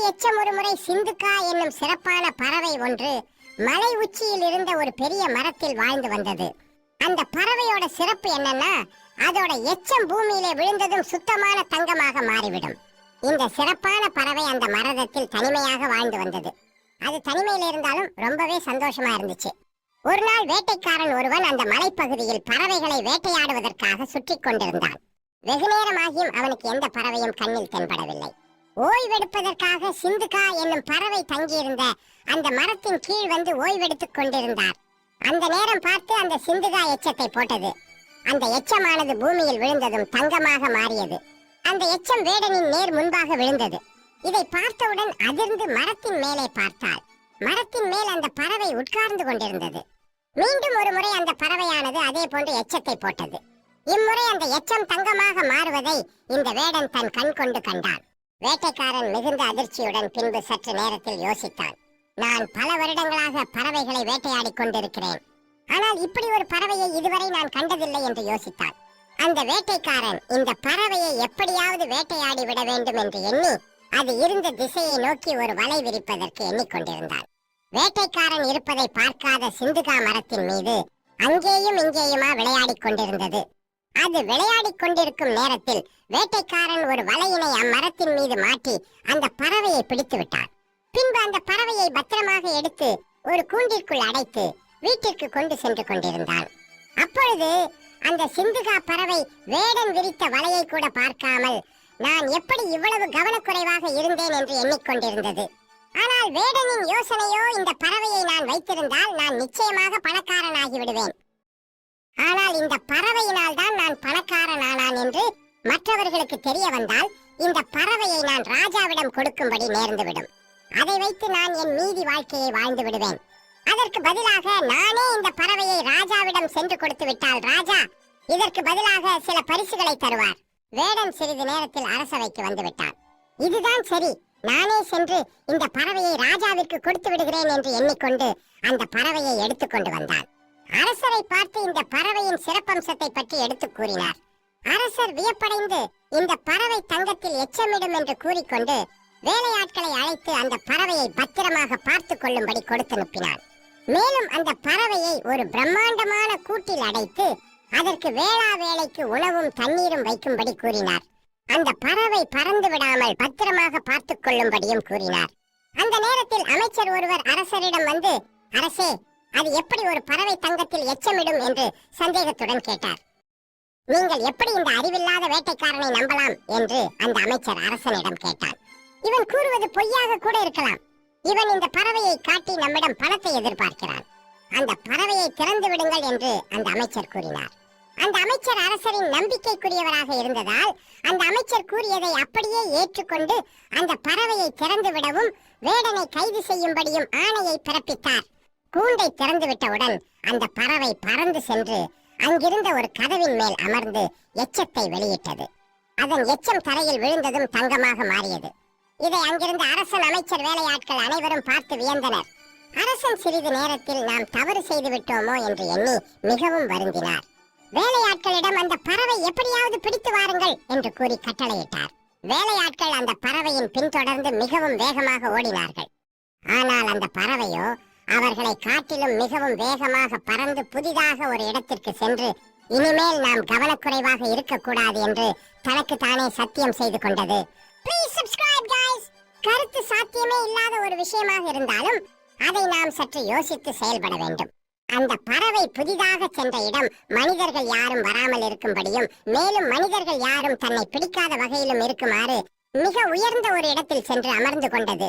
எச்சம் ஒரு முறை சிந்துகா என்னும் சிறப்பான பறவை ஒன்று மலை உச்சியில் இருந்த ஒரு பெரிய மரத்தில் வாழ்ந்து வந்தது. அந்த பறவையோட சிறப்பு என்னன்னா, அதோட எச்சம் பூமியிலே விழுந்ததும் சுத்தமான தங்கமாக மாறிவிடும். இந்த சிறப்பான பறவை அந்த மரத்தில் தனிமையாக வாழ்ந்து வந்தது. அது தனிமையில் இருந்தாலும் ரொம்பவே சந்தோஷமா இருந்துச்சு. ஒரு நாள் வேட்டைக்காரன் ஒருவன் அந்த மலைப்பகுதியில் பறவைகளை வேட்டையாடுவதற்காக சுற்றி கொண்டிருந்தான். வெகு நேரமாகியும் அவனுக்கு எந்த பறவையும் கண்ணில் தென்படவில்லை. ஓய்வெடுப்பதற்காக சிந்துகா என்னும் பறவை தங்கியிருந்த அந்த மரத்தின் கீழ் வந்து ஓய்வெடுத்துக் கொண்டிருந்தார். அந்த நேரம் பார்த்து அந்த சிந்துகா எச்சத்தை போட்டது. அந்த எச்சமானது பூமியில் விழுந்ததும் தங்கமாக மாறியது. அந்த எச்சம் வேடனின் நேர் முன்பாக விழுந்தது. இதை பார்த்தவுடன் அதிர்ந்து மரத்தின் மேலே பார்த்தாள். மரத்தின் மேல் அந்த பறவை உட்கார்ந்து கொண்டிருந்தது. மீண்டும் ஒரு முறை அந்த பறவையானது அதே போன்று எச்சத்தை போட்டது. இம்முறை அந்த எச்சம் தங்கமாக மாறுவதை இந்த வேடன் தன் கண் கொண்டு கண்டான். வேட்டைக்காரன் மிகுந்த அதிர்ச்சியுடன் பின்பு சற்று நேரத்தில் யோசித்தான். நான் பல வருடங்களாக பறவைகளை வேட்டையாடி கொண்டிருக்கிறேன். ஆனால் இப்படி ஒரு பறவையை இதுவரை நான் கண்டதில்லை என்று யோசித்தான். அந்த வேட்டைக்காரன் இந்த பறவையை எப்படியாவது வேட்டையாடி விட வேண்டும் என்று எண்ணி அது இருந்த திசையை நோக்கி ஒரு வலை விரிப்பதற்கு எண்ணிக்கொண்டிருந்தான். வேட்டைக்காரன் இருப்பதை பார்க்காத சிந்துகா மரத்தின் மீது அங்கேயும் இங்கேயுமா விளையாடி கொண்டிருந்தது. அது விளையாடிக் கொண்டிருக்கும் நேரத்தில் வேட்டைக்காரன் ஒரு வலையினை அம்மரத்தின் மீது மாட்டி அந்த பறவையை பிடித்து விட்டான். பின்பு அந்த பறவையை பத்திரமாக எடுத்து ஒரு கூண்டிற்குள் அடைத்து வீட்டிற்கு கொண்டு சென்று கொண்டிருந்தான். அப்பொழுது அந்த சிந்துகா பறவை வேடன் விரித்த வலையை கூட பார்க்காமல் நான் எப்படி இவ்வளவு கவனக்குறைவாக இருந்தேன் என்று எண்ணிக்கொண்டிருந்தது. ஆனால் வேடனின் யோசனையோ, இந்த பறவையை நான் வைத்திருந்தால் நான் நிச்சயமாக பணக்காரனாகி விடுவேன். ஆனால் இந்த பறவையினால் தான் நான் பணக்காரனானான் என்று மற்றவர்களுக்கு தெரிய வந்தால் இந்த பறவையை நான் ராஜாவிடம் கொடுக்கும்படி நேர்ந்துவிடும். அதை வைத்து நான் என் மீதி வாழ்க்கையை வாழ்ந்து விடுவேன். அதற்கு பதிலாக நானே இந்த பறவையை ராஜாவிடம் சென்று கொடுத்து விட்டால் ராஜா இதற்கு பதிலாக சில பரிசுகளை தருவார். வேடன் சிறிது நேரத்தில் அரசவைக்கு வந்து விட்டான். இதுதான் சரி, நானே சென்று இந்த பறவையை ராஜாவிற்கு கொடுத்து விடுகிறேன் என்று எண்ணிக்கொண்டு அந்த பறவையை எடுத்துக்கொண்டு வந்தான். அரசரை பார்த்து இந்த பறவையின் சிறப்பம்சத்தை பற்றி எடுத்து கூறினார். அரசர் வியப்படைந்து இந்த பறவை தங்கத்தில் எச்சமிடும் என்று கூறிக்கொண்டு வேலையாட்களை அழைத்து அந்த பறவையை பத்திரமாக பார்த்து கொள்ளும்படி கொடுத்து அனுப்பினார். மேலும் அந்த பறவையை ஒரு பிரம்மாண்டமான கூட்டில் அடைத்து அதற்கு வேளா வேளைக்கு உணவும் தண்ணீரும் வைக்கும்படி கூறினார். அந்த பறவை பறந்து விடாமல் பத்திரமாக பார்த்துக் கொள்ளும்படியும் கூறினார். அந்த நேரத்தில் அமைச்சர் ஒருவர் அரசரிடம் வந்து, அரசே, அது எப்படி ஒரு பறவை தங்கத்தில் எச்சமிடும் என்று சந்தேகத்துடன் கேட்டார். நீங்கள் எப்படி இந்த அறிவில்லாத வேட்டைக்காரனை நம்பலாம் என்று அந்த அமைச்சர் அரசனிடம் கேட்டார். இவன் கூறுவது பொய்யாக கூட இருக்கலாம். இவன் இந்த பறவையை காட்டி நம்மிடம் பணத்தை எதிர்பார்க்கிறான். அந்த பறவையை திறந்து விடுங்கள் என்று அந்த அமைச்சர் கூறினார். அந்த அமைச்சர் அரசரின் நம்பிக்கைக்குரியவராக இருந்ததால் அந்த அமைச்சர் கூறியதை அப்படியே ஏற்றுக்கொண்டு அந்த பறவையை திறந்து விடவும் வேடனை கைது செய்யும்படியும் ஆணையை பிறப்பித்தார். கூண்டை திறந்து விட்டவுடன் அந்த பறவை பறந்து சென்று அங்கிருந்த ஒரு கதவின் மேல் அமர்ந்து எச்சத்தை வெளியிட்டது. அதன் எச்சம் தரையில் விழுந்ததும் தங்கமாக மாறியது. இதை அங்கிருந்த அரசன், அமைச்சர், வேலையாட்கள் அனைவரும் பார்த்து வியந்தனர். அரசன் சிறிது நேரத்தில் நாம் தவறு செய்து விட்டோமோ என்று எண்ணி மிகவும் வருந்தினார். வேலையாட்களிடம் அந்த பறவை எப்படியாவது பிடித்து வாருங்கள் என்று கூறி கட்டளையிட்டார். வேலையாட்கள் அந்த பறவையின் பின்தொடர்ந்து மிகவும் வேகமாக ஓடினார்கள். ஆனால் அந்த பறவையோ அவர்களை காட்டிலும் மிகவும் வேகமாக பறந்து புதிதாக ஒரு இடத்திற்கு சென்று இனிமேல் நாம் கவனக்குறைவாக இருக்கக்கூடாது என்று தனக்கு தானே சத்தியம் செய்து கொண்டது. Please subscribe guys. கருத்து சாத்தியமே இல்லாத ஒரு விஷயமாக இருந்தாலும் அதை நாம் சற்று யோசித்து செயல்பட வேண்டும். அந்த பறவை புதிதாக சென்ற இடம் மனிதர்கள் யாரும் வராமல் இருக்கும்படியும் மேலும் மனிதர்கள் யாரும் தன்னை பிடிக்காத வகையிலும் இருக்குமாறு மிக உயர்ந்த ஒரு இடத்தில் சென்று அமர்ந்து கொண்டது.